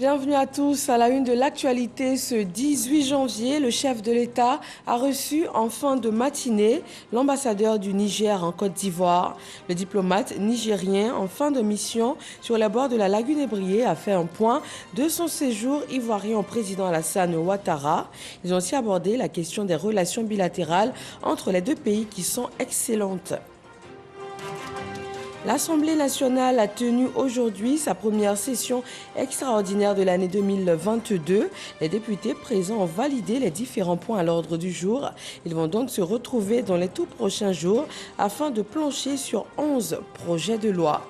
Bienvenue à tous. À la une de l'actualité, ce 18 janvier, le chef de l'État a reçu en fin de matinée l'ambassadeur du Niger en Côte d'Ivoire. Le diplomate nigérien en fin de mission sur les bords de la lagune Ébrié a fait un point de son séjour ivoirien au président Alassane Ouattara. Ils ont aussi abordé la question des relations bilatérales entre les deux pays qui sont excellentes. L'Assemblée nationale a tenu aujourd'hui sa première session extraordinaire de l'année 2022. Les députés présents ont validé les différents points à l'ordre du jour. Ils vont donc se retrouver dans les tout prochains jours afin de plancher sur 11 projets de loi.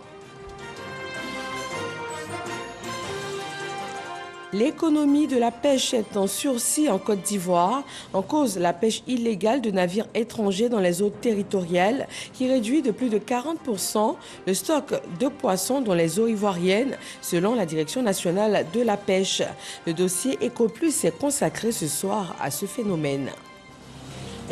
L'économie de la pêche est en sursis en Côte d'Ivoire. En cause, la pêche illégale de navires étrangers dans les eaux territoriales qui réduit de plus de 40% le stock de poissons dans les eaux ivoiriennes, selon la Direction nationale de la pêche. Le dossier EcoPlus est consacré ce soir à ce phénomène.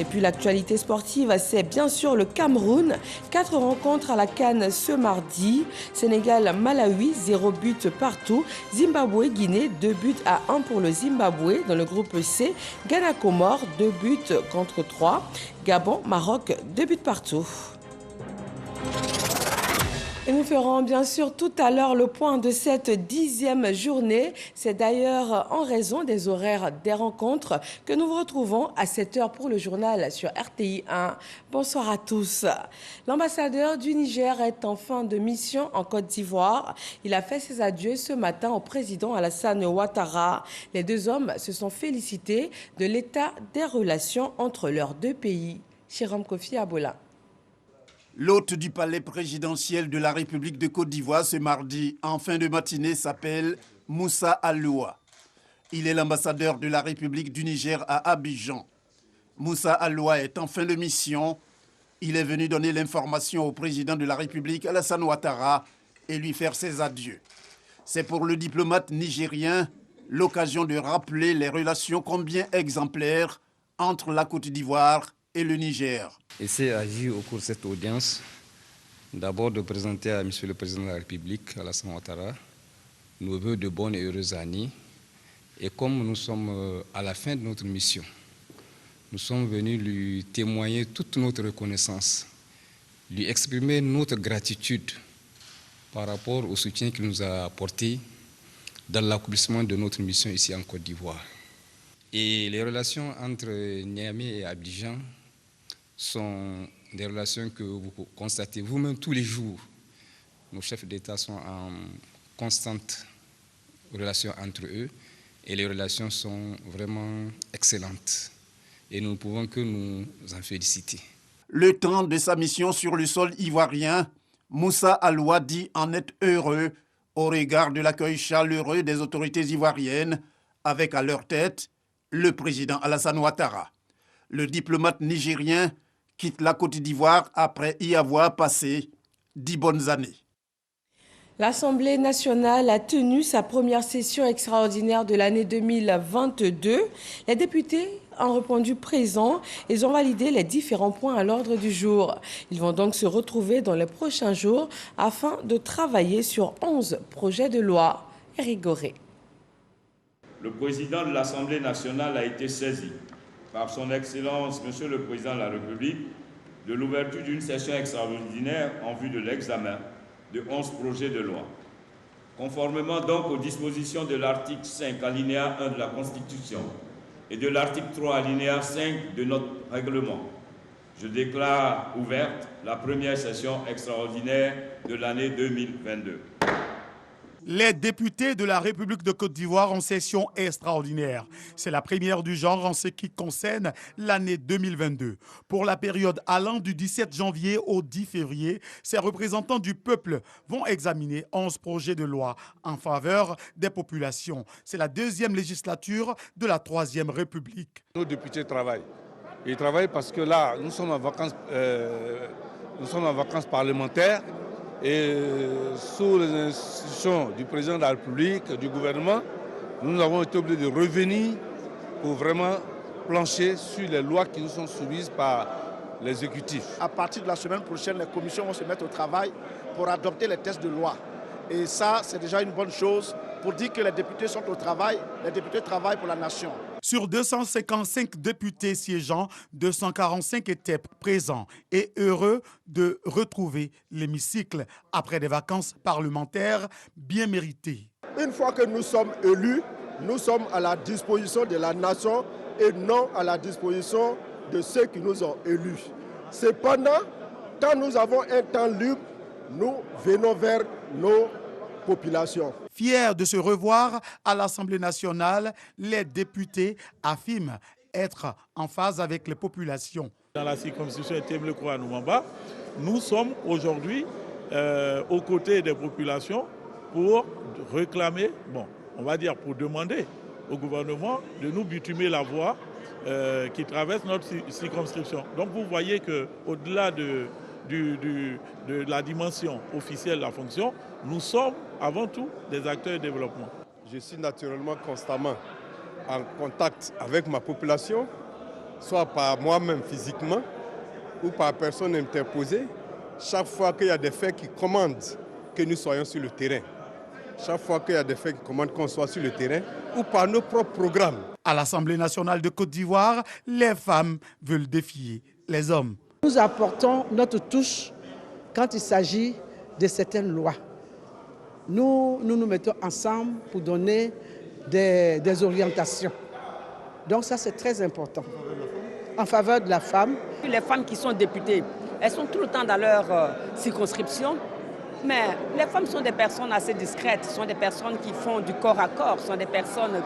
Et puis l'actualité sportive, c'est bien sûr le Cameroun. 4 rencontres à la CAN ce mardi. Sénégal-Malawi, 0 but partout. Zimbabwe-Guinée, 2 buts à 1 pour le Zimbabwe. Dans le groupe C, Ghana-Comores, 2 buts contre 3. Gabon-Maroc, 2 buts partout. Et nous ferons bien sûr tout à l'heure le point de cette 10e journée. C'est d'ailleurs en raison des horaires des rencontres que nous vous retrouvons à 7 h pour le journal sur RTI 1. Bonsoir à tous. L'ambassadeur du Niger est en fin de mission en Côte d'Ivoire. Il a fait ses adieux ce matin au président Alassane Ouattara. Les deux hommes se sont félicités de l'état des relations entre leurs deux pays. Chiram Kofi Abola. L'hôte du palais présidentiel de la République de Côte d'Ivoire ce mardi, en fin de matinée, s'appelle Moussa Alloua. Il est l'ambassadeur de la République du Niger à Abidjan. Moussa Alloua est en fin de mission. Il est venu donner l'information au président de la République, Alassane Ouattara, et lui faire ses adieux. C'est pour le diplomate nigérien l'occasion de rappeler les relations combien exemplaires entre la Côte d'Ivoire et le Niger. Il s'est agi au cours de cette audience d'abord de présenter à M. le Président de la République, Alassane Ouattara, nos vœux de bonnes et heureuses années. Et comme nous sommes à la fin de notre mission, nous sommes venus lui témoigner toute notre reconnaissance, lui exprimer notre gratitude par rapport au soutien qu'il nous a apporté dans l'accomplissement de notre mission ici en Côte d'Ivoire. Et les relations entre Niamey et Abidjan sont des relations que vous constatez vous-même tous les jours. Nos chefs d'État sont en constante relation entre eux et les relations sont vraiment excellentes. Et nous ne pouvons que nous en féliciter. Le temps de sa mission sur le sol ivoirien, Moussa Alloua dit en être heureux au regard de l'accueil chaleureux des autorités ivoiriennes, avec à leur tête le président Alassane Ouattara. Le diplomate nigérien quitte la Côte d'Ivoire après y avoir passé 10 bonnes années. L'Assemblée nationale a tenu sa première session extraordinaire de l'année 2022. Les députés ont répondu présents. Ils ont validé les différents points à l'ordre du jour. Ils vont donc se retrouver dans les prochains jours afin de travailler sur 11 projets de loi. Éric Goré. Le président de l'Assemblée nationale a été saisi par son Excellence, Monsieur le Président de la République, de l'ouverture d'une session extraordinaire en vue de l'examen de 11 projets de loi. Conformément donc aux dispositions de l'article 5, alinéa 1 de la Constitution et de l'article 3, alinéa 5 de notre règlement, je déclare ouverte la première session extraordinaire de l'année 2022. Les députés de la République de Côte d'Ivoire en session extraordinaire. C'est la première du genre en ce qui concerne l'année 2022. Pour la période allant du 17 janvier au 10 février, ces représentants du peuple vont examiner 11 projets de loi en faveur des populations. C'est la deuxième législature de la Troisième République. Nos députés travaillent. Ils travaillent parce que là, nous sommes en vacances parlementaires. Et sous les institutions du président de la République, du gouvernement, nous avons été obligés de revenir pour vraiment plancher sur les lois qui nous sont soumises par l'exécutif. À partir de la semaine prochaine, les commissions vont se mettre au travail pour adopter les textes de loi. Et ça, c'est déjà une bonne chose pour dire que les députés sont au travail, les députés travaillent pour la nation. Sur 255 députés siégeants, 245 étaient présents et heureux de retrouver l'hémicycle après des vacances parlementaires bien méritées. Une fois que nous sommes élus, nous sommes à la disposition de la nation et non à la disposition de ceux qui nous ont élus. Cependant, quand nous avons un temps libre, nous venons vers nos populations. Fiers de se revoir à l'Assemblée nationale, les députés affirment être en phase avec les populations. Dans la circonscription Temle-Croix-Noumamba, nous sommes aujourd'hui aux côtés des populations pour réclamer, on va dire pour demander au gouvernement de nous bitumer la voie qui traverse notre circonscription. Donc vous voyez qu'au-delà de la dimension officielle de la fonction, nous sommes avant tout des acteurs de développement. Je suis naturellement constamment en contact avec ma population, soit par moi-même physiquement ou par personne interposée, chaque fois qu'il y a des faits qui commandent que nous soyons sur le terrain. Chaque fois qu'il y a des faits qui commandent qu'on soit sur le terrain ou par nos propres programmes. À l'Assemblée nationale de Côte d'Ivoire, les femmes veulent défier les hommes. Nous apportons notre touche quand il s'agit de certaines lois. Nous nous mettons ensemble pour donner des orientations. Donc ça, c'est très important. En faveur de la femme. Les femmes qui sont députées, elles sont tout le temps dans leur circonscription. Mais les femmes sont des personnes assez discrètes, sont des personnes qui font du corps à corps, sont des personnes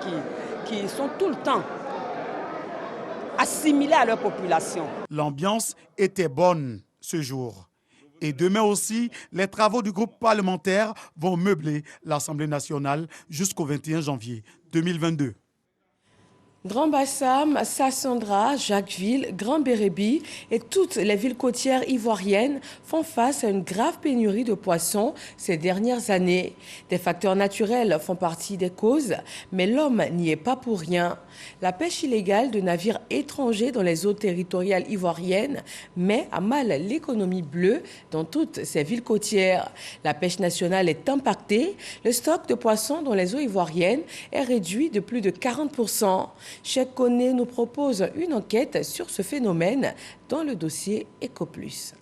qui sont tout le temps assimilées à leur population. L'ambiance était bonne ce jour. Et demain aussi, les travaux du groupe parlementaire vont meubler l'Assemblée nationale jusqu'au 21 janvier 2022. Grand Bassam, Sassandra, Jacquesville, Grand Bérébi et toutes les villes côtières ivoiriennes font face à une grave pénurie de poissons ces dernières années. Des facteurs naturels font partie des causes, mais l'homme n'y est pas pour rien. La pêche illégale de navires étrangers dans les eaux territoriales ivoiriennes met à mal l'économie bleue dans toutes ces villes côtières. La pêche nationale est impactée. Le stock de poissons dans les eaux ivoiriennes est réduit de plus de 40%. Cheikh Koné nous propose une enquête sur ce phénomène dans le dossier EcoPlus.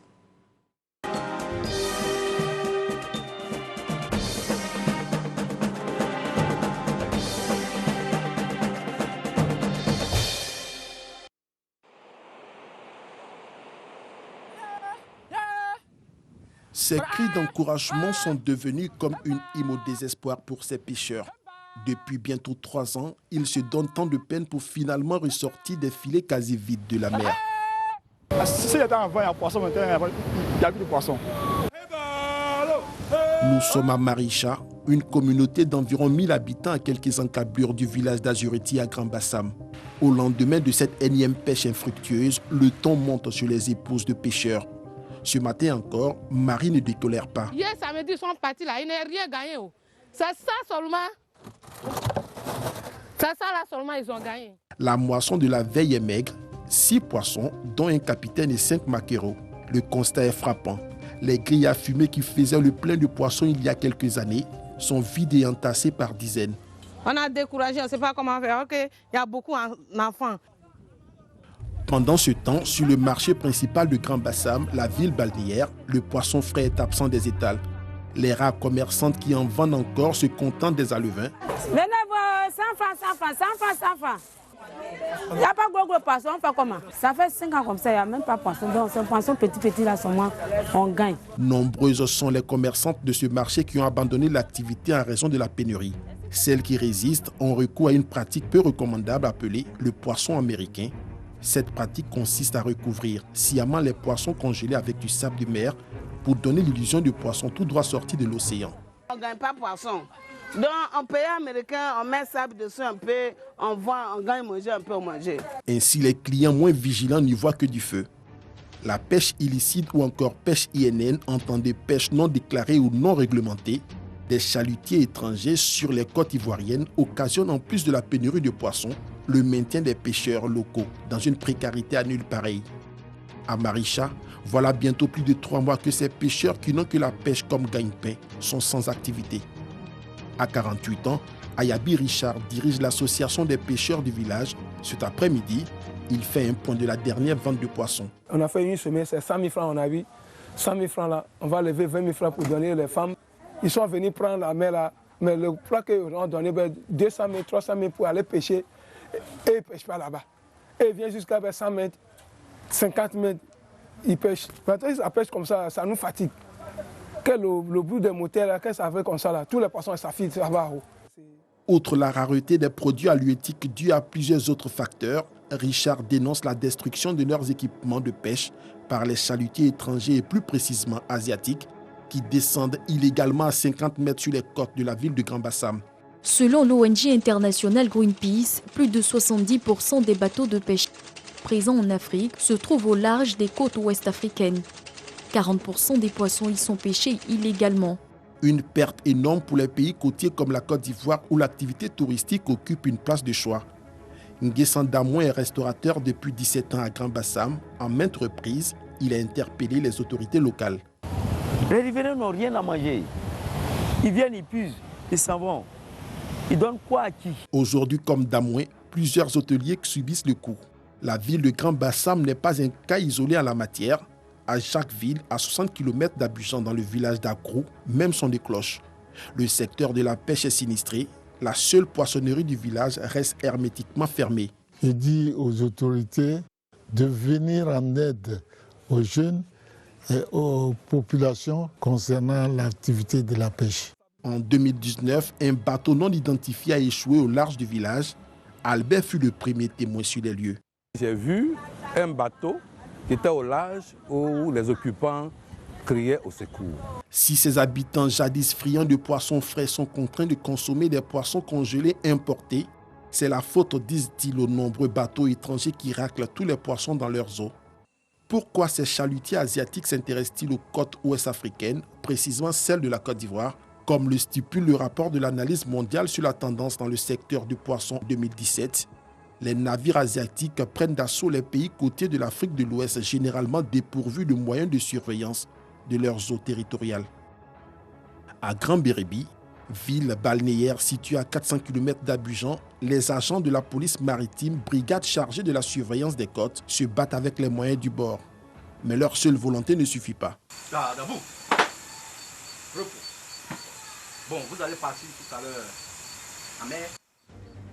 Ces cris d'encouragement sont devenus comme une hymne au désespoir pour ces pêcheurs. Depuis bientôt 3 ans, ils se donnent tant de peine pour finalement ressortir des filets quasi vides de la mer. Nous sommes à Maricha, une communauté d'environ 1000 habitants à quelques encablures du village d'Azuriti à Grand Bassam. Au lendemain de cette énième pêche infructueuse, le ton monte sur les épouses de pêcheurs. Ce matin encore, Marie ne décolère pas. Hier samedi, ils sont partis là, ils n'ont rien gagné. C'est ça seulement. C'est ça là seulement, ils ont gagné. La moisson de la veille est maigre, 6 poissons, dont un capitaine et 5 maquereaux. Le constat est frappant. Les grilles à fumer qui faisaient le plein de poissons il y a quelques années sont vides et entassées par dizaines. On a découragé, on ne sait pas comment faire. Ok, il y a beaucoup d'enfants. Pendant ce temps, sur le marché principal de Grand Bassam, la ville balnéaire, le poisson frais est absent des étals. Les rares commerçantes qui en vendent encore se contentent des alevins. Venez voir 100 francs. Il n'y a pas gros poisson, on fait comment? Ça fait 5 ans comme ça, il n'y a même pas de poisson. Donc, ce poisson petit là, seulement, on gagne. Nombreuses sont les commerçantes de ce marché qui ont abandonné l'activité en raison de la pénurie. Celles qui résistent ont recours à une pratique peu recommandable appelée le poisson américain. Cette pratique consiste à recouvrir sciemment les poissons congelés avec du sable de mer pour donner l'illusion de poisson tout droit sorti de l'océan. On ne gagne pas poisson. Donc, en pays américain, on met sable dessus un peu, on vend, on gagne manger un peu, on mange. Ainsi, les clients moins vigilants n'y voient que du feu. La pêche illicite ou encore pêche INN, entendez pêche non déclarée ou non réglementée, des chalutiers étrangers sur les côtes ivoiriennes occasionnent en plus de la pénurie de poissons, le maintien des pêcheurs locaux dans une précarité à nulle pareille. À Maricha, voilà bientôt plus de 3 mois que ces pêcheurs qui n'ont que la pêche comme gagne-pain sont sans activité. À 48 ans, Ayabi Richard dirige l'association des pêcheurs du village. Cet après-midi, il fait un point de la dernière vente de poissons. On a fait une semaine, c'est 100 000 francs, on a vu. 100 000 francs là, on va lever 20 000 francs pour donner les femmes. Ils sont venus prendre la mer là, mais le plat qu'ils ont donné, 200 000, 300 000 pour aller pêcher, et ils ne pêchent pas là-bas. Et ils viennent jusqu'à 100 mètres, 50 mètres, ils pêchent. Maintenant, ils pêchent comme ça nous fatigue. Que le bruit des moteurs, là, que ça fait comme ça, là, tous les poissons s'affilent, ça va. Outre la rareté des produits halieutiques due à plusieurs autres facteurs, Richard dénonce la destruction de leurs équipements de pêche par les chalutiers étrangers et plus précisément asiatiques qui descendent illégalement à 50 mètres sur les côtes de la ville de Grand-Bassam. Selon l'ONG internationale Greenpeace, plus de 70% des bateaux de pêche présents en Afrique se trouvent au large des côtes ouest africaines. 40% des poissons y sont pêchés illégalement. Une perte énorme pour les pays côtiers comme la Côte d'Ivoire où l'activité touristique occupe une place de choix. Nguessan Damouin est restaurateur depuis 17 ans à Grand-Bassam. En maintes reprises, il a interpellé les autorités locales. Les riverains n'ont rien à manger. Ils viennent, ils puisent, ils s'en vont. Ils donnent quoi à qui? Aujourd'hui, comme Damouin, plusieurs hôteliers subissent le coup. La ville de Grand-Bassam n'est pas un cas isolé en la matière. À chaque ville, à 60 km d'Abidjan dans le village d'Agrou, même son des cloches. Le secteur de la pêche est sinistré. La seule poissonnerie du village reste hermétiquement fermée. Je dis aux autorités de venir en aide aux jeunes et aux populations concernant l'activité de la pêche. En 2019, un bateau non identifié a échoué au large du village. Albert fut le premier témoin sur les lieux. J'ai vu un bateau qui était au large où les occupants criaient au secours. Si ces habitants jadis friands de poissons frais sont contraints de consommer des poissons congelés importés, c'est la faute, disent-ils, aux nombreux bateaux étrangers qui raclent tous les poissons dans leurs eaux. Pourquoi ces chalutiers asiatiques s'intéressent-ils aux côtes ouest africaines, précisément celles de la Côte d'Ivoire, comme le stipule le rapport de l'analyse mondiale sur la tendance dans le secteur du poisson 2017? Les navires asiatiques prennent d'assaut les pays côtiers de l'Afrique de l'Ouest, généralement dépourvus de moyens de surveillance de leurs eaux territoriales. À Grand Bérébi, ville balnéaire située à 400 km d'Abidjan, les agents de la police maritime, brigade chargée de la surveillance des côtes, se battent avec les moyens du bord. Mais leur seule volonté ne suffit pas. Bon, vous allez partir tout à l'heure en mer.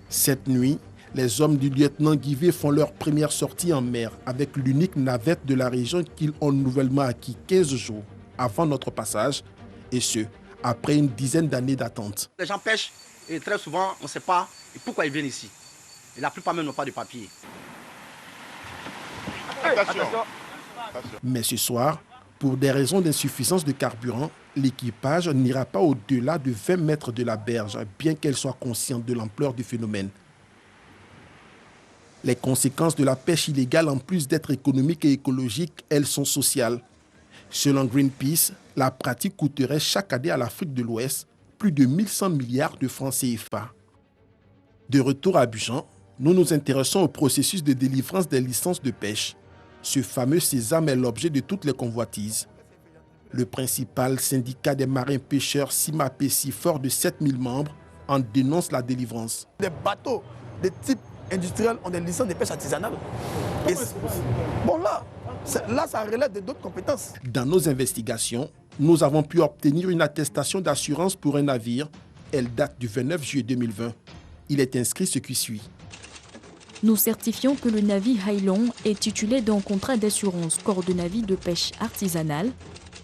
Cette nuit, les hommes du lieutenant Guivet font leur première sortie en mer avec l'unique navette de la région qu'ils ont nouvellement acquis 15 jours avant notre passage, et ce, après une dizaine d'années d'attente. Les gens pêchent et très souvent, on ne sait pas pourquoi ils viennent ici. Et la plupart même n'ont pas de papier. Attention. Mais ce soir, pour des raisons d'insuffisance de carburant, l'équipage n'ira pas au-delà de 20 mètres de la berge, bien qu'elle soit consciente de l'ampleur du phénomène. Les conséquences de la pêche illégale, en plus d'être économiques et écologiques, elles sont sociales. Selon Greenpeace, la pratique coûterait chaque année à l'Afrique de l'Ouest plus de 1100 milliards de francs CFA. De retour à Abidjan, nous nous intéressons au processus de délivrance des licences de pêche. Ce fameux sésame est l'objet de toutes les convoitises. Le principal syndicat des marins pêcheurs, Simapessi, fort de 7000 membres, en dénonce la délivrance. Des bateaux de type industriel ont des licences de pêche artisanale. Et bon là, ça relève de d'autres compétences. Dans nos investigations, nous avons pu obtenir une attestation d'assurance pour un navire. Elle date du 29 juillet 2020. Il est inscrit ce qui suit. Nous certifions que le navire Hailong est titulaire d'un contrat d'assurance corps de navire de pêche artisanale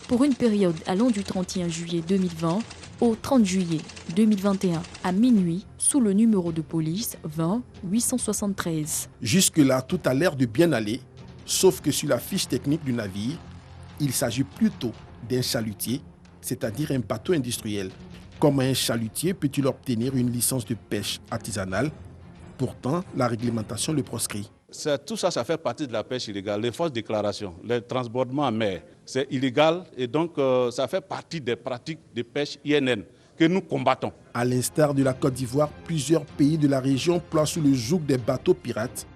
pour une période allant du 31 juillet 2020 au 30 juillet 2021 à minuit sous le numéro de police 20 873. Jusque-là, tout a l'air de bien aller, sauf que sur la fiche technique du navire, il s'agit plutôt d'un chalutier, c'est-à-dire un bateau industriel. Comment un chalutier peut-il obtenir une licence de pêche artisanale? Pourtant, la réglementation le proscrit. Tout ça, ça fait partie de la pêche illégale. Les fausses déclarations, les transbordements en mer, c'est illégal et donc ça fait partie des pratiques de pêche INN que nous combattons. À l'instar de la Côte d'Ivoire, plusieurs pays de la région ploient sous le joug des bateaux pirates.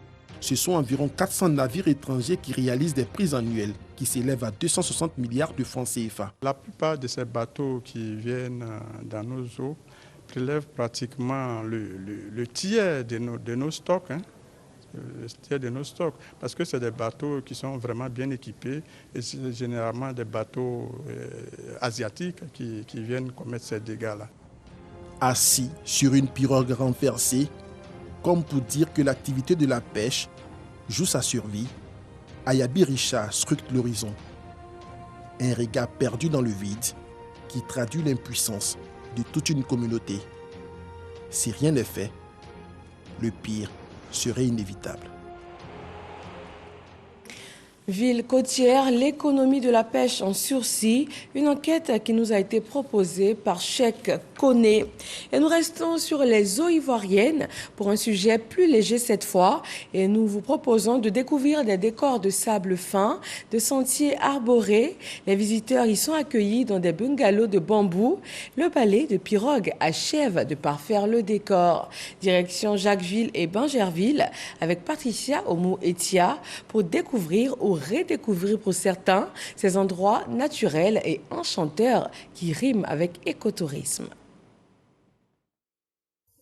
Ce sont environ 400 navires étrangers qui réalisent des prises annuelles qui s'élèvent à 260 milliards de francs CFA. La plupart de ces bateaux qui viennent dans nos eaux prélève pratiquement le tiers de nos stocks. Le tiers de nos stocks, parce que c'est des bateaux qui sont vraiment bien équipés et c'est généralement des bateaux asiatiques qui viennent commettre ces dégâts-là. Assis sur une pirogue renversée, comme pour dire que l'activité de la pêche joue sa survie, Ayabi Richard scrute l'horizon. Un regard perdu dans le vide qui traduit l'impuissance de toute une communauté. Si rien n'est fait, le pire serait inévitable. Ville côtière, l'économie de la pêche en sursis, une enquête qui nous a été proposée par Cheikh Koné. Et nous restons sur les eaux ivoiriennes pour un sujet plus léger cette fois. Et nous vous proposons de découvrir des décors de sable fin, de sentiers arborés. Les visiteurs y sont accueillis dans des bungalows de bambou. Le balai de pirogue achève de parfaire le décor. Direction Jacquesville et Bingerville avec Patricia Omou-Etia pour découvrir ou redécouvrir pour certains ces endroits naturels et enchanteurs qui riment avec écotourisme.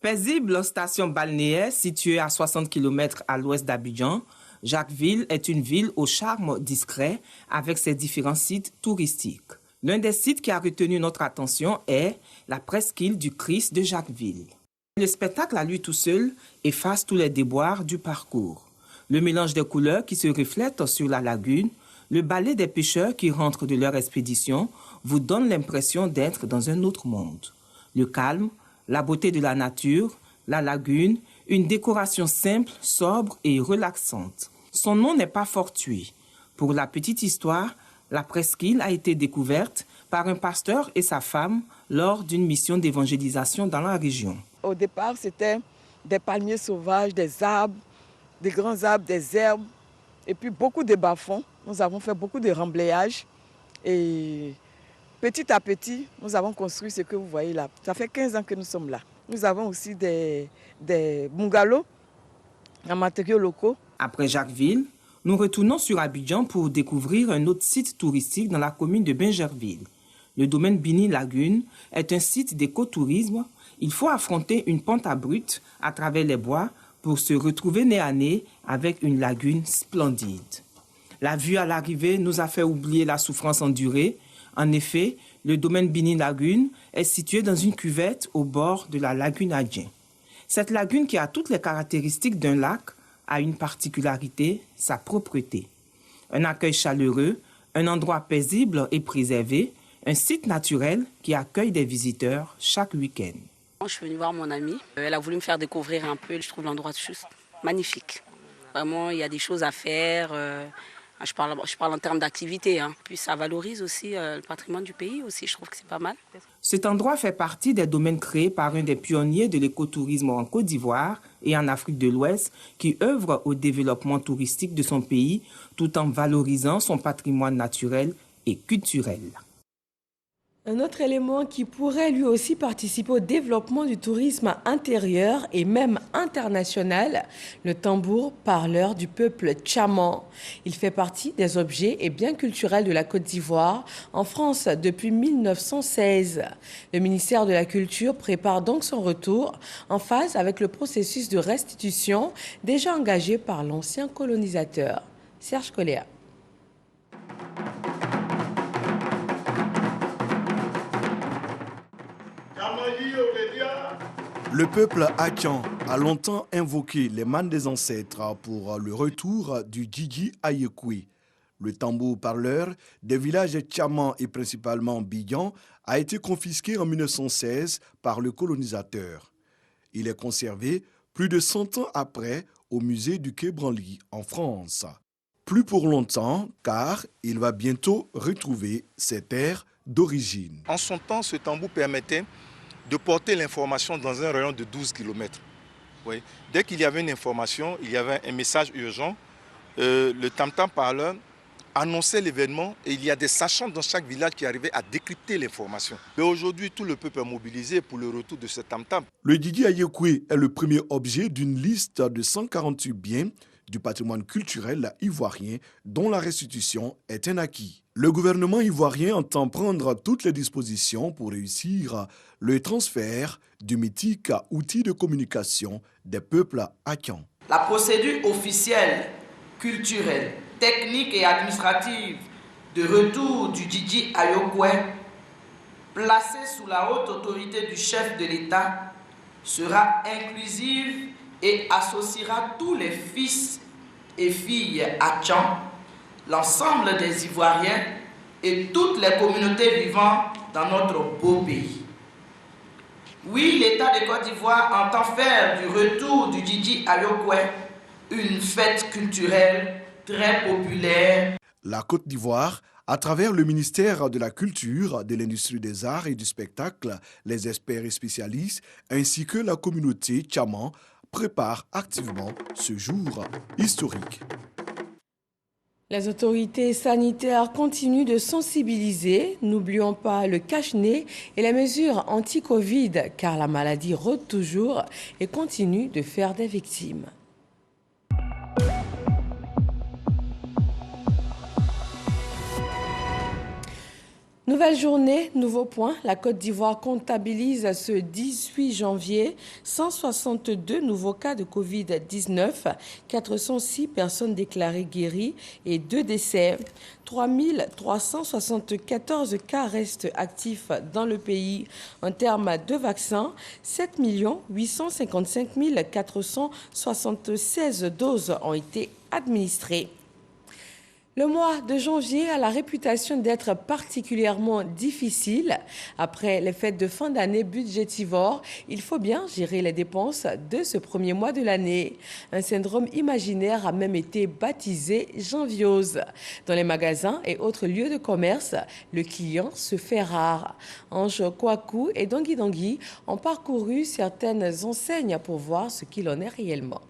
Paisible station balnéaire située à 60 km à l'ouest d'Abidjan, Jacquesville est une ville au charme discret avec ses différents sites touristiques. L'un des sites qui a retenu notre attention est la presqu'île du Christ de Jacquesville. Le spectacle à lui tout seul efface tous les déboires du parcours. Le mélange des couleurs qui se reflètent sur la lagune, le balai des pêcheurs qui rentrent de leur expédition vous donne l'impression d'être dans un autre monde. Le calme, la beauté de la nature, la lagune, une décoration simple, sobre et relaxante. Son nom n'est pas fortuit. Pour la petite histoire, la presqu'île a été découverte par un pasteur et sa femme lors d'une mission d'évangélisation dans la région. Au départ, c'était des palmiers sauvages, des arbres, des grands arbres, des herbes, et puis beaucoup de bas-fonds. Nous avons fait beaucoup de remblayages et petit à petit, nous avons construit ce que vous voyez là. Ça fait 15 ans que nous sommes là. Nous avons aussi des bungalows en matériaux locaux. Après Jacquesville, nous retournons sur Abidjan pour découvrir un autre site touristique dans la commune de Bingerville. Le domaine Bini Lagune est un site d'écotourisme. Il faut affronter une pente abrupte à travers les bois pour se retrouver nez à nez avec une lagune splendide. La vue à l'arrivée nous a fait oublier la souffrance endurée. En effet, le domaine Bini Lagune est situé dans une cuvette au bord de la lagune Adjien. Cette lagune qui a toutes les caractéristiques d'un lac a une particularité, sa propreté. Un accueil chaleureux, un endroit paisible et préservé, un site naturel qui accueille des visiteurs chaque week-end. Je suis venue voir mon amie. Elle a voulu me faire découvrir un peu. Je trouve l'endroit juste magnifique. Vraiment, il y a des choses à faire. Je parle en termes d'activité. Puis ça valorise aussi le patrimoine du pays aussi. Je trouve que c'est pas mal. Cet endroit fait partie des domaines créés par un des pionniers de l'écotourisme en Côte d'Ivoire et en Afrique de l'Ouest qui œuvre au développement touristique de son pays tout en valorisant son patrimoine naturel et culturel. Un autre élément qui pourrait lui aussi participer au développement du tourisme intérieur et même international, le tambour parleur du peuple tchaman. Il fait partie des objets et biens culturels de la Côte d'Ivoire en France depuis 1916. Le ministère de la Culture prépare donc son retour en phase avec le processus de restitution déjà engagé par l'ancien colonisateur. Serge Coléa. Le peuple Akan a longtemps invoqué les manes des ancêtres pour le retour du Djidji Ayekwe. Le tambour parleur des villages tchaman et principalement Bidjan a été confisqué en 1916 par le colonisateur. Il est conservé plus de 100 ans après au musée du Quai Branly en France. Plus pour longtemps car il va bientôt retrouver ses terres d'origine. En son temps, ce tambour permettait de porter l'information dans un rayon de 12 km. Oui. Dès qu'il y avait une information, il y avait un message urgent, le tam-tam parleur annonçait l'événement et il y a des sachants dans chaque village qui arrivaient à décrypter l'information. Mais aujourd'hui, tout le peuple est mobilisé pour le retour de ce tam-tam. Le Djidji Ayekwe est le premier objet d'une liste de 148 biens du patrimoine culturel ivoirien dont la restitution est un acquis. Le gouvernement ivoirien entend prendre toutes les dispositions pour réussir le transfert du mythique outil de communication des peuples Akan. La procédure officielle, culturelle, technique et administrative de retour du Djidji Ayokwe, placée sous la haute autorité du chef de l'État, sera inclusive et associera tous les fils et filles Akan, l'ensemble des Ivoiriens et toutes les communautés vivant dans notre beau pays. Oui, l'État de Côte d'Ivoire entend faire du retour du Djidji Ayokwe une fête culturelle très populaire. La Côte d'Ivoire, à travers le ministère de la Culture, de l'Industrie des Arts et du Spectacle, les experts et spécialistes, ainsi que la communauté Tchaman, prépare activement ce jour historique. Les autorités sanitaires continuent de sensibiliser. N'oublions pas le cache-nez et les mesures anti-Covid, car la maladie rôde toujours et continue de faire des victimes. Nouvelle journée, nouveau point. La Côte d'Ivoire comptabilise ce 18 janvier 162 nouveaux cas de Covid-19, 406 personnes déclarées guéries et 2 décès. 3374 cas restent actifs dans le pays. En termes de vaccins, 7 855 476 doses ont été administrées. Le mois de janvier a la réputation d'être particulièrement difficile. Après les fêtes de fin d'année budgétivores, il faut bien gérer les dépenses de ce premier mois de l'année. Un syndrome imaginaire a même été baptisé janviose. Dans les magasins et autres lieux de commerce, le client se fait rare. Ange Kouakou et Dangui Dangui ont parcouru certaines enseignes pour voir ce qu'il en est réellement.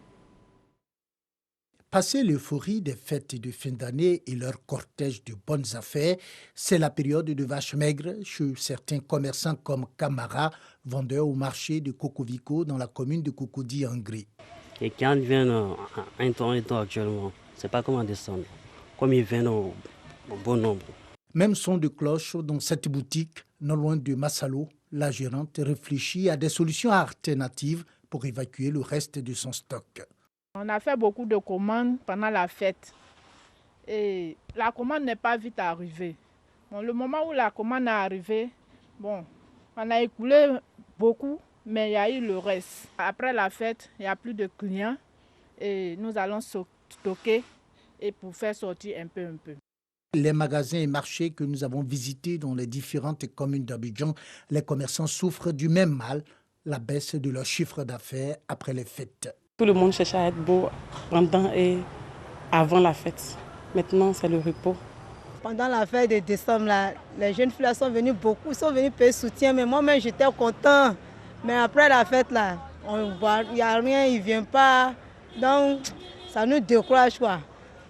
Passé l'euphorie des fêtes de fin d'année et leur cortège de bonnes affaires, c'est la période de vaches maigres chez certains commerçants comme Camara, vendeur au marché de Kokoviko dans la commune de Cocody en Gré. Et quand ils viennent un temps actuellement, c'est pas comme en décembre, comme ils viennent au bon nombre. Même son de cloche dans cette boutique, non loin de Massalo, la gérante réfléchit à des solutions alternatives pour évacuer le reste de son stock. On a fait beaucoup de commandes pendant la fête et la commande n'est pas vite arrivée. Bon, le moment où la commande est arrivée, bon, on a écoulé beaucoup, mais il y a eu le reste. Après la fête, il n'y a plus de clients et nous allons stocker et pour faire sortir un peu. Les magasins et marchés que nous avons visités dans les différentes communes d'Abidjan, les commerçants souffrent du même mal, la baisse de leur chiffre d'affaires après les fêtes. Tout le monde cherche à être beau pendant et avant la fête. Maintenant, c'est le repos. Pendant la fête de décembre, là, les jeunes filles sont venues beaucoup, sont venues payer soutien, mais moi-même j'étais content. Mais après la fête, là, on voit, il n'y a rien, ils ne viennent pas. Donc, ça nous décourage, quoi.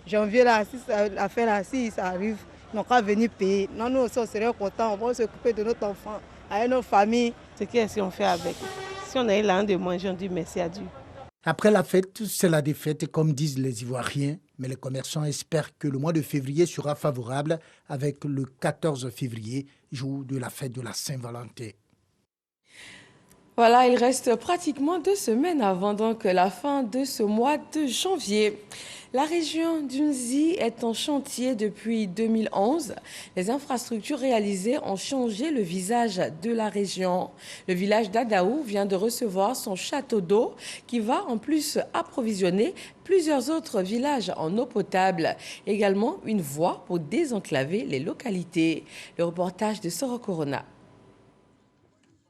Janvier, là, si la fête, là, si ça arrive, ils n'ont qu'à venir payer. Non, nous aussi, on serait contents, on va s'occuper de notre enfant, avec nos familles. C'est qu'est-ce qu'on fait avec? Si on a eu l'an de manger, on dit merci à Dieu. Après la fête, c'est la défaite, comme disent les Ivoiriens. Mais les commerçants espèrent que le mois de février sera favorable avec le 14 février, jour de la fête de la Saint-Valentin. Voilà, il reste pratiquement 2 semaines avant donc la fin de ce mois de janvier. La région d'Unzi est en chantier depuis 2011. Les infrastructures réalisées ont changé le visage de la région. Le village d'Adaou vient de recevoir son château d'eau qui va en plus approvisionner plusieurs autres villages en eau potable. Également une voie pour désenclaver les localités. Le reportage de Soro Corona.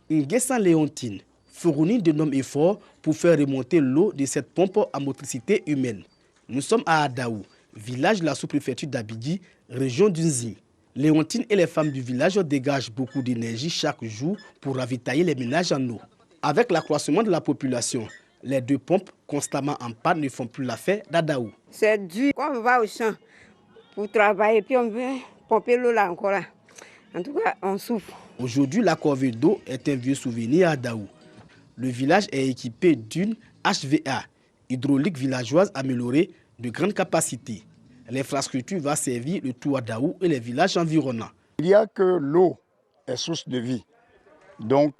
Nguessan Léontine fournit d'énormes efforts pour faire remonter l'eau de cette pompe à motricité humaine. Nous sommes à Adaou, village de la sous-préfecture d'Abidji, région d'Unzi. Léontine et les femmes du village dégagent beaucoup d'énergie chaque jour pour ravitailler les ménages en eau. Avec l'accroissement de la population, les 2 pompes constamment en panne ne font plus l'affaire d'Adaou. C'est dur. Quand on va au champ pour travailler, puis on veut pomper l'eau là encore là. En tout cas, on souffre. Aujourd'hui, la corvée d'eau est un vieux souvenir à Adaou. Le village est équipé d'une HVA, hydraulique villageoise améliorée de grande capacité. L'infrastructure va servir le Touadaou et les villages environnants. Il y a que l'eau est source de vie. Donc,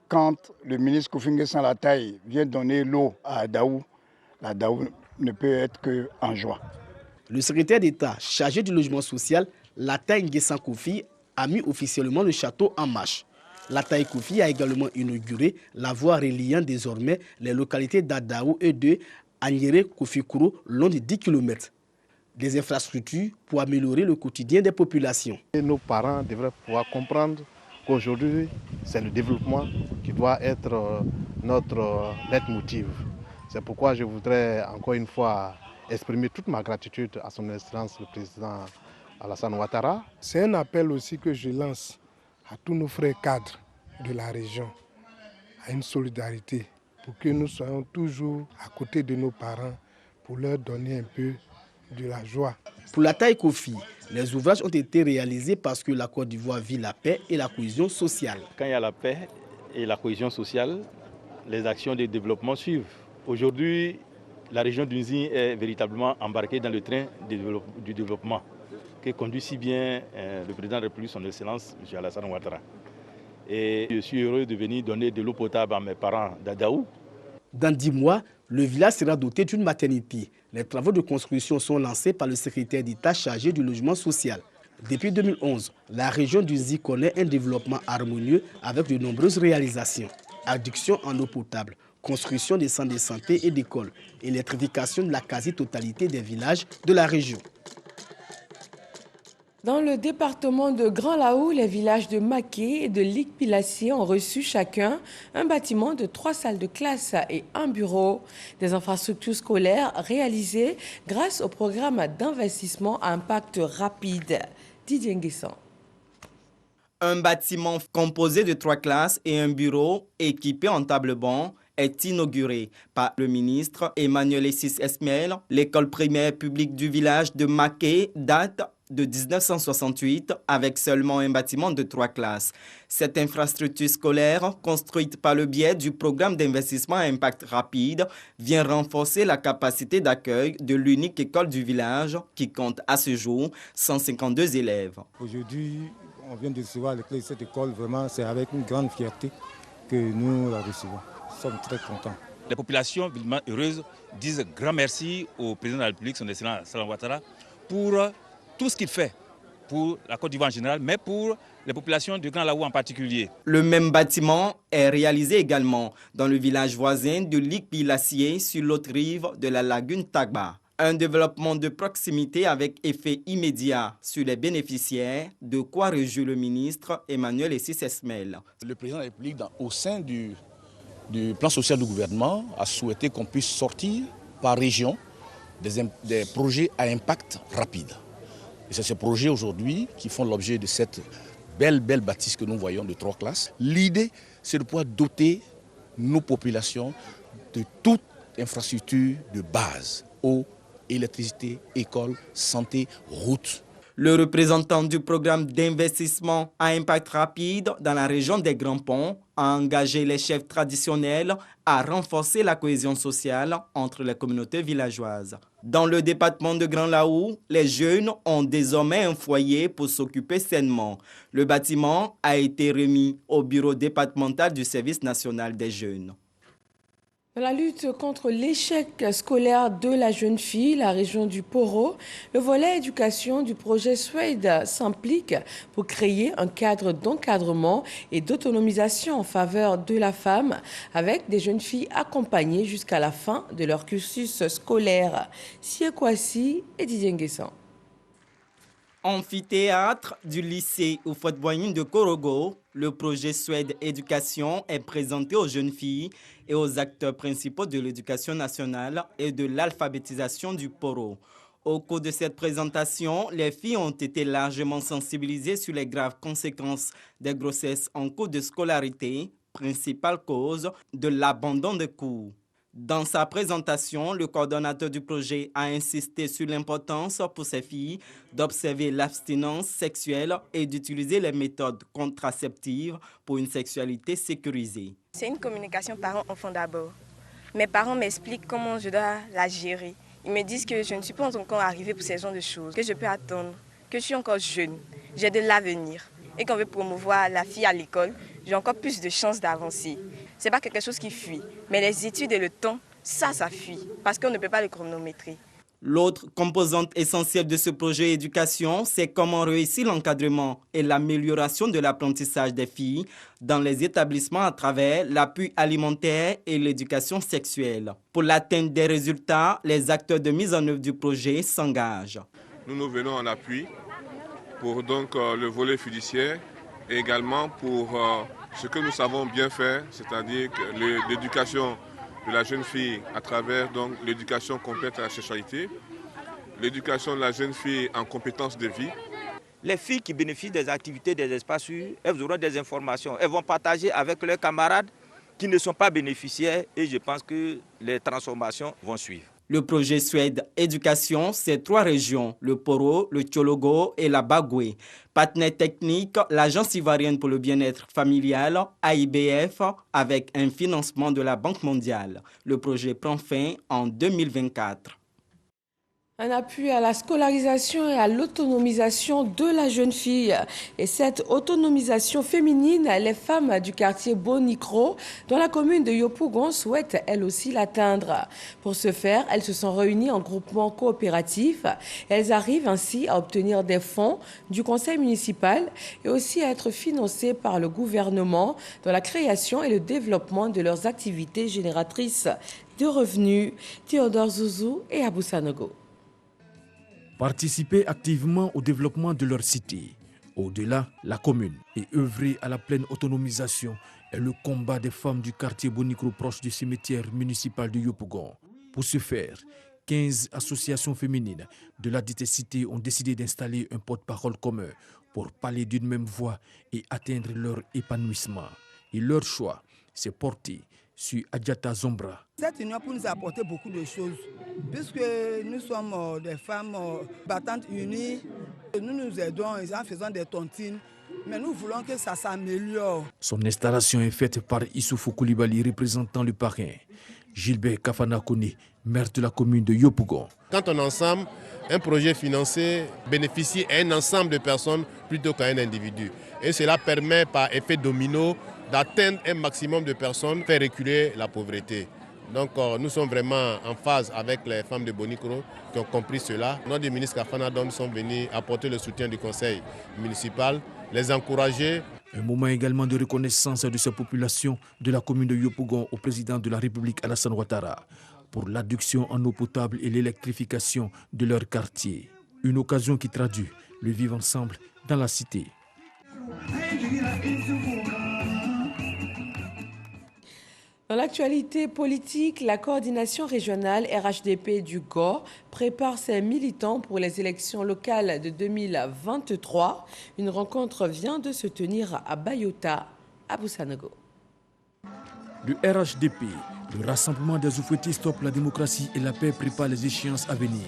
quand le ministre Kofi Salatay vient donner l'eau à Daou, la Daou ne peut être qu'en joie. Le secrétaire d'État chargé du logement social, Latai Nguessan Kofi, a mis officiellement le château en marche. Latai Kofi a également inauguré la voie reliant désormais les localités d'Adaou et de Agnere Kofikuro long de 10 km. Des infrastructures pour améliorer le quotidien des populations. Et nos parents devraient pouvoir comprendre qu'aujourd'hui, c'est le développement qui doit être notre leitmotiv. C'est pourquoi je voudrais encore une fois exprimer toute ma gratitude à son Excellence le Président Alassane Ouattara. C'est un appel aussi que je lance à tous nos frères cadres de la région, à une solidarité, pour que nous soyons toujours à côté de nos parents, pour leur donner un peu de la joie. Pour Latai Kofi, les ouvrages ont été réalisés parce que la Côte d'Ivoire vit la paix et la cohésion sociale. Quand il y a la paix et la cohésion sociale, les actions de développement suivent. Aujourd'hui, la région d'Unzi est véritablement embarquée dans le train du développement que conduit si bien le président de la République, son Excellence, M. Alassane Ouattara. Et je suis heureux de venir donner de l'eau potable à mes parents d'Adaou. Dans 10 mois, le village sera doté d'une maternité. Les travaux de construction sont lancés par le secrétaire d'État chargé du logement social. Depuis 2011, la région d'Unzi connaît un développement harmonieux avec de nombreuses réalisations. Adduction en eau potable, construction des centres de santé et d'écoles, électrification de la quasi-totalité des villages de la région. Dans le département de Grand Laou, les villages de Maké et de Likpilassié ont reçu chacun un bâtiment de 3 salles de classe et un bureau. Des infrastructures scolaires réalisées grâce au programme d'investissement à impact rapide. Didier Nguessan. Un bâtiment composé de 3 classes et un bureau équipé en table-banc est inauguré par le ministre Emmanuel Essis Esmel. L'école primaire publique du village de Maké date de 1968 avec seulement un bâtiment de 3 classes. Cette infrastructure scolaire, construite par le biais du programme d'investissement à impact rapide, vient renforcer la capacité d'accueil de l'unique école du village qui compte à ce jour 152 élèves. Aujourd'hui, on vient de recevoir les clés de cette école. Vraiment, c'est avec une grande fierté que nous la recevons. Nous sommes très contents. Les populations vivement heureuses disent grand merci au président de la République, son Excellence Alassane Ouattara, pour tout ce qu'il fait pour la Côte d'Ivoire en général, mais pour les populations de Grand Laou en particulier. Le même bâtiment est réalisé également dans le village voisin de Likpilassié sur l'autre rive de la lagune Tagba. Un développement de proximité avec effet immédiat sur les bénéficiaires, de quoi réjouit le ministre Emmanuel Essis Esmel. Le président de la République, au sein du plan social du gouvernement, a souhaité qu'on puisse sortir par région des projets à impact rapide. Et c'est ces projets aujourd'hui qui font l'objet de cette belle bâtisse que nous voyons de 3 classes. L'idée, c'est de pouvoir doter nos populations de toute infrastructure de base, eau, électricité, école, santé, route. Le représentant du programme d'investissement à impact rapide dans la région des Grands Ponts a engagé les chefs traditionnels à renforcer la cohésion sociale entre les communautés villageoises. Dans le département de Grand Laou, les jeunes ont désormais un foyer pour s'occuper sainement. Le bâtiment a été remis au bureau départemental du service national des jeunes. Dans la lutte contre l'échec scolaire de la jeune fille, la région du Poro, le volet éducation du projet Suède s'implique pour créer un cadre d'encadrement et d'autonomisation en faveur de la femme avec des jeunes filles accompagnées jusqu'à la fin de leur cursus scolaire. Siekwasi et Didier Nguessan. Amphithéâtre du lycée Houphouët-Boigny de Korogo, le projet Suède Éducation est présenté aux jeunes filles et aux acteurs principaux de l'éducation nationale et de l'alphabétisation du Poro. Au cours de cette présentation, les filles ont été largement sensibilisées sur les graves conséquences des grossesses en cours de scolarité, principale cause de l'abandon des cours. Dans sa présentation, le coordonnateur du projet a insisté sur l'importance pour ces filles d'observer l'abstinence sexuelle et d'utiliser les méthodes contraceptives pour une sexualité sécurisée. C'est une communication parent-enfant d'abord. Mes parents m'expliquent comment je dois la gérer. Ils me disent que je ne suis pas encore arrivée pour ces genres de choses, que je peux attendre, que je suis encore jeune, j'ai de l'avenir et qu'on veut promouvoir la fille à l'école, j'ai encore plus de chances d'avancer. Ce n'est pas quelque chose qui fuit, mais les études et le temps, ça fuit parce qu'on ne peut pas le chronométrer. L'autre composante essentielle de ce projet éducation, c'est comment réussir l'encadrement et l'amélioration de l'apprentissage des filles dans les établissements à travers l'appui alimentaire et l'éducation sexuelle. Pour l'atteinte des résultats, les acteurs de mise en œuvre du projet s'engagent. Nous venons en appui pour donc le volet fiduciaire et également pour ce que nous savons bien faire, c'est-à-dire l'éducation de la jeune fille à travers donc l'éducation complète à la sexualité, l'éducation de la jeune fille en compétences de vie. Les filles qui bénéficient des activités des espaces sûrs, elles auront des informations, elles vont partager avec leurs camarades qui ne sont pas bénéficiaires et je pense que les transformations vont suivre. Le projet Suède Éducation, c'est 3 régions, le Poro, le Tchologo et la Bagoué. Partenaire technique, l'Agence ivoirienne pour le bien-être familial, AIBF, avec un financement de la Banque mondiale. Le projet prend fin en 2024. Un appui à la scolarisation et à l'autonomisation de la jeune fille. Et cette autonomisation féminine, les femmes du quartier Bonikro, dans la commune de Yopougon, souhaitent elles aussi l'atteindre. Pour ce faire, elles se sont réunies en groupement coopératif. Elles arrivent ainsi à obtenir des fonds du conseil municipal et aussi à être financées par le gouvernement dans la création et le développement de leurs activités génératrices de revenus. Théodore Zouzou et Abou Sanogo. Participer activement au développement de leur cité, au-delà la commune, et œuvrer à la pleine autonomisation est le combat des femmes du quartier Bonikro proche du cimetière municipal de Yopougon. Pour ce faire, 15 associations féminines de la dite cité ont décidé d'installer un porte-parole commun pour parler d'une même voix et atteindre leur épanouissement. Et leur choix s'est porté sur Adjata Zombra. Cette union peut nous apporter beaucoup de choses, puisque nous sommes des femmes battantes unies. Nous nous aidons en faisant des tontines, mais nous voulons que ça s'améliore. Son installation est faite par Issoufou Koulibaly, représentant le parrain. Gilbert Kafana Kone, maire de la commune de Yopougon. Quand on est ensemble, un projet financé bénéficie à un ensemble de personnes plutôt qu'à un individu. Et cela permet par effet domino d'atteindre un maximum de personnes, faire reculer la pauvreté. Donc nous sommes vraiment en phase avec les femmes de Bonikro qui ont compris cela. Notre ministre Kafana Dom sont venus apporter le soutien du conseil municipal, les encourager. Un moment également de reconnaissance de cette population de la commune de Yopougon au président de la République Alassane Ouattara pour l'adduction en eau potable et l'électrification de leur quartier. Une occasion qui traduit le vivre ensemble dans la cité. Dans l'actualité politique, la coordination régionale RHDP du GOR prépare ses militants pour les élections locales de 2023. Une rencontre vient de se tenir à Bayota, à Boussanogo. Le RHDP, le Rassemblement des oufouettis Stop la démocratie et la paix, prépare les échéances à venir.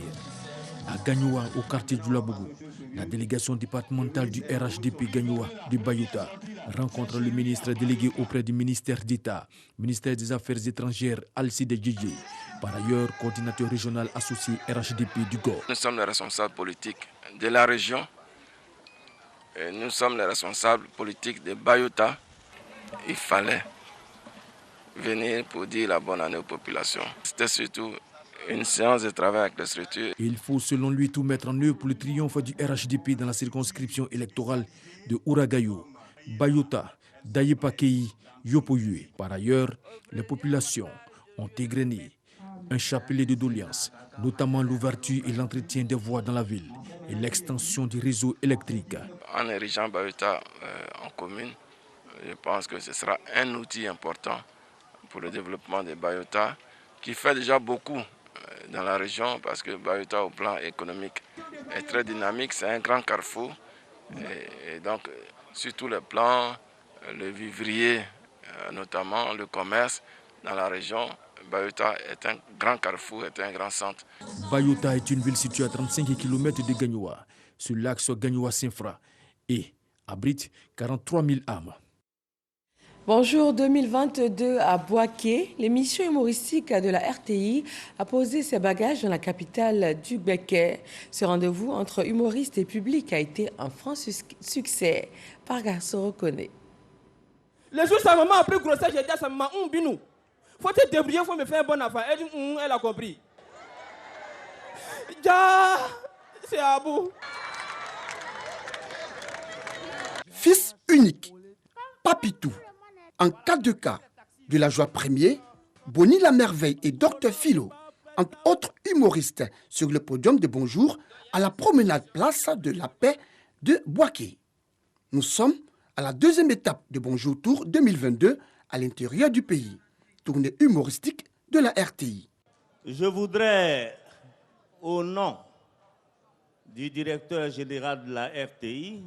À Gagnoua, au quartier du Labougou, la délégation départementale du RHDP Gagnoua de Bayota rencontre le ministre délégué auprès du ministère d'État, ministère des Affaires étrangères, Alcide Djidji, par ailleurs coordinateur régional associé RHDP du GOR. Nous sommes les responsables politiques de la région, et nous sommes les responsables politiques de Bayota. Il fallait venir pour dire la bonne année aux populations. C'était surtout une séance de travail avec les structures. Il faut selon lui tout mettre en œuvre pour le triomphe du RHDP dans la circonscription électorale de Ouragayo, Bayota, Dayepakei, Yopoyue. Par ailleurs, les populations ont égrené un chapelet de doléances, notamment l'ouverture et l'entretien des voies dans la ville et l'extension du réseau électrique. En érigeant Bayota en commune, je pense que ce sera un outil important pour le développement de Bayota, qui fait déjà beaucoup dans la région, parce que Bayota au plan économique est très dynamique, c'est un grand carrefour, et donc sur tous les plans, le vivrier, notamment le commerce dans la région, Bayota est un grand carrefour, est un grand centre. Bayota est une ville située à 35 km de Gagnoua, sur l'axe Gagnoua-Saint-Fra, et abrite 43 000 âmes. Bonjour 2022 à Bouaké, l'émission humoristique de la RTI a posé ses bagages dans la capitale du Béquet. Ce rendez-vous entre humoristes et public a été un franc succès. Parga se reconnaît. Le jour où sa maman a pris grossesse, j'ai dit à sa maman, Binou, faut te débrouiller, faut me faire un bon affaire. Elle dit, elle a compris. Ja, c'est à bout. Fils unique, Papitou. En cas de cas de la joie premier, Bonnie la Merveille et Dr Philo, entre autres humoristes, sur le podium de Bonjour à la promenade place de la Paix de Bouaké. Nous sommes à la deuxième étape de Bonjour Tour 2022 à l'intérieur du pays. Tournée humoristique de la RTI. Je voudrais, au nom du directeur général de la RTI,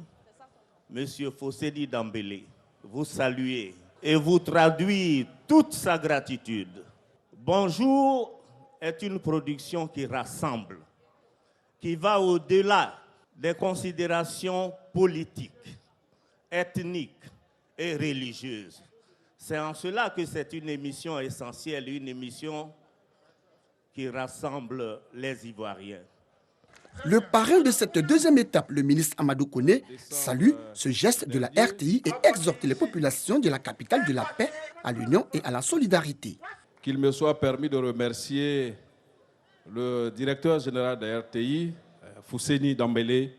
M. Fosseni Dambélé, vous saluer et vous traduire toute sa gratitude. Bonjour est une production qui rassemble, qui va au-delà des considérations politiques, ethniques et religieuses. C'est en cela que c'est une émission essentielle, une émission qui rassemble les Ivoiriens. Le parrain de cette deuxième étape, le ministre Amadou Koné, salue ce geste de la RTI et exhorte les populations de la capitale de la paix à l'union et à la solidarité. Qu'il me soit permis de remercier le directeur général de la RTI, Fosseni Dambélé,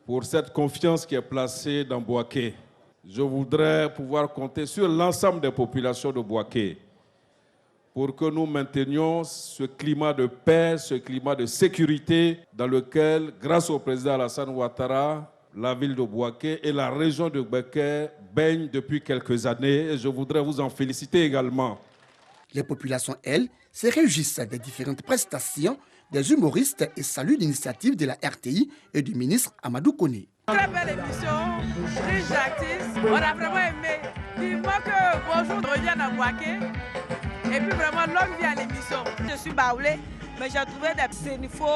pour cette confiance qui est placée dans Bouaké. Je voudrais pouvoir compter sur l'ensemble des populations de Bouaké pour que nous maintenions ce climat de paix, ce climat de sécurité dans lequel, grâce au président Alassane Ouattara, la ville de Bouaké et la région de Bouaké baignent depuis quelques années. Et je voudrais vous en féliciter également. Les populations, elles, se réjouissent des différentes prestations des humoristes et saluent l'initiative de la RTI et du ministre Amadou Koné. Très belle émission, riche d'artistes. On a vraiment aimé. Vivement que Bonjour revienne à Bouaké. Et puis vraiment, longue vie à l'émission. Je suis baoulée, mais j'ai trouvé des Sénifo,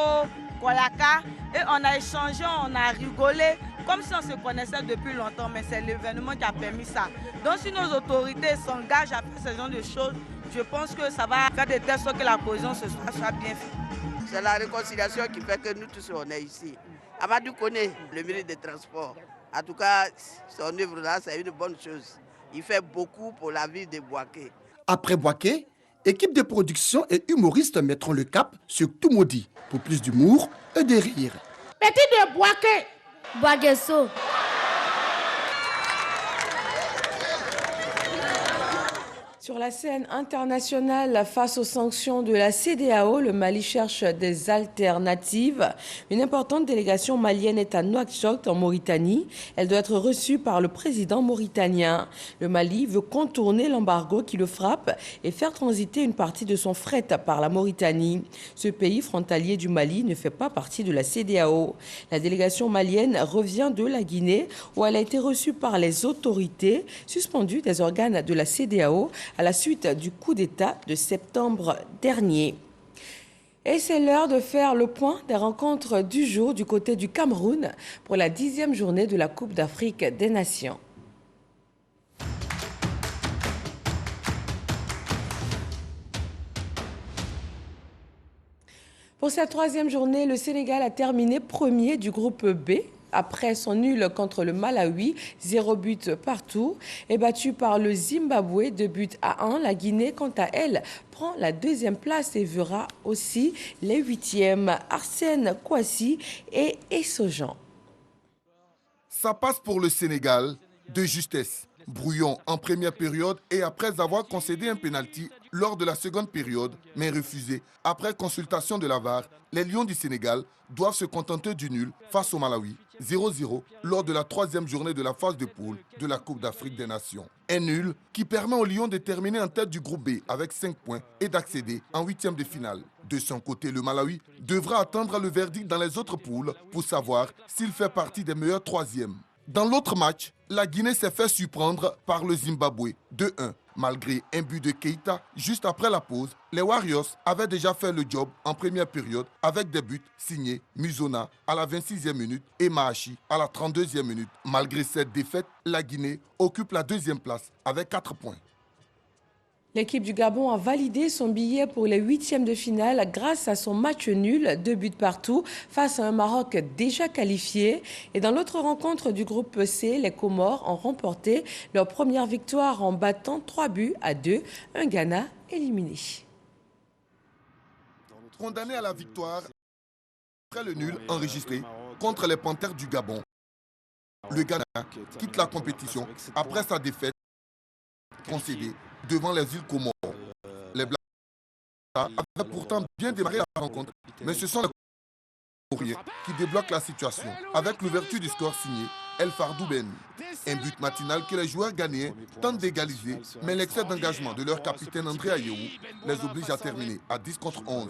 Kolaka, et on a échangé, on a rigolé, comme si on se connaissait depuis longtemps, mais c'est l'événement qui a permis ça. Donc si nos autorités s'engagent à faire ce genre de choses, je pense que ça va faire de telle sorte que la cohésion soit bien faite. C'est la réconciliation qui fait que nous tous on est ici. Amadou Koné, le ministre des Transports. En tout cas, son œuvre-là, c'est une bonne chose. Il fait beaucoup pour la ville de Bouaké. Après Bouaké, équipe de production et humoristes mettront le cap sur Toumoudi pour plus d'humour et de rire. Petit de Bouaké. Bouaguesso. Sur la scène internationale, face aux sanctions de la CEDEAO, le Mali cherche des alternatives. Une importante délégation malienne est à Nouakchott, en Mauritanie. Elle doit être reçue par le président mauritanien. Le Mali veut contourner l'embargo qui le frappe et faire transiter une partie de son fret par la Mauritanie. Ce pays frontalier du Mali ne fait pas partie de la CEDEAO. La délégation malienne revient de la Guinée, où elle a été reçue par les autorités suspendues des organes de la CEDEAO à la suite du coup d'État de septembre dernier. Et c'est l'heure de faire le point des rencontres du jour du côté du Cameroun pour la 10e journée de la Coupe d'Afrique des Nations. Pour cette 3e journée, le Sénégal a terminé premier du groupe B. Après son nul contre le Malawi, 0 but partout, est battu par le Zimbabwe 2-1. La Guinée, quant à elle, prend la 2e place et verra aussi les 8e. Arsène Kouassi et Essojan. Ça passe pour le Sénégal de justesse. Brouillon en première période et après avoir concédé un pénalty lors de la seconde période, mais refusé. Après consultation de la VAR, les Lions du Sénégal doivent se contenter du nul face au Malawi, 0-0, lors de la 3e journée de la phase de poule de la Coupe d'Afrique des Nations. Un nul qui permet aux Lions de terminer en tête du groupe B avec 5 points et d'accéder en 8e de finale. De son côté, le Malawi devra attendre le verdict dans les autres poules pour savoir s'il fait partie des meilleurs 3e. Dans l'autre match, la Guinée s'est fait surprendre par le Zimbabwe 2-1. Malgré un but de Keita juste après la pause, les Warriors avaient déjà fait le job en première période avec des buts signés Muzona à la 26e minute et Mahachi à la 32e minute. Malgré cette défaite, la Guinée occupe la deuxième place avec 4 points. L'équipe du Gabon a validé son billet pour les huitièmes de finale grâce à son match nul, 2 buts partout, face à un Maroc déjà qualifié. Et dans l'autre rencontre du groupe C, les Comores ont remporté leur première victoire en battant 3-2, un Ghana éliminé. Condamné à la victoire après le nul enregistré contre les Panthères du Gabon, le Ghana quitte la compétition après sa défaite concédée devant les îles Comores. Les Blacks avaient pourtant bien démarré la rencontre, mais ce sont les Comoriens qui débloquent la situation avec l'ouverture du score signé El Fardou Ben. Un but matinal que les joueurs ghanéens tentent d'égaliser, mais l'excès d'engagement de leur capitaine André Ayew les oblige à terminer à 10-11.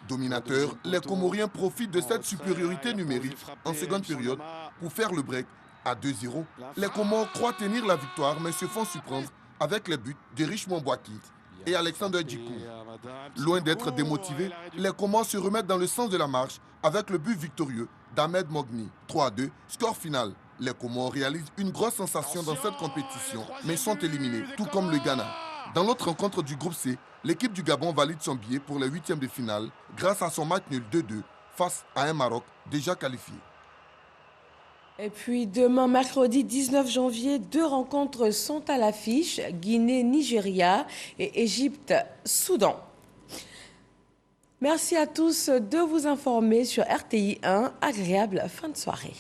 Dominateurs, les Comoriens profitent de cette supériorité numérique en seconde période pour faire le break à 2-0. Les Comores croient tenir la victoire, mais se font surprendre avec les buts de Richemont Boaki et Alexander Djikou. Loin d'être démotivés, les Comores se remettent dans le sens de la marche avec le but victorieux d'Ahmed Mogni. 3-2, score final. Les Comores réalisent une grosse sensation dans cette compétition, mais sont éliminés, tout comme le Ghana. Dans l'autre rencontre du groupe C, l'équipe du Gabon valide son billet pour les huitièmes de finale grâce à son match nul 2-2 face à un Maroc déjà qualifié. Et puis demain, mercredi 19 janvier, 2 rencontres sont à l'affiche, Guinée-Nigeria et Égypte-Soudan. Merci à tous de vous informer sur RTI 1. Agréable fin de soirée.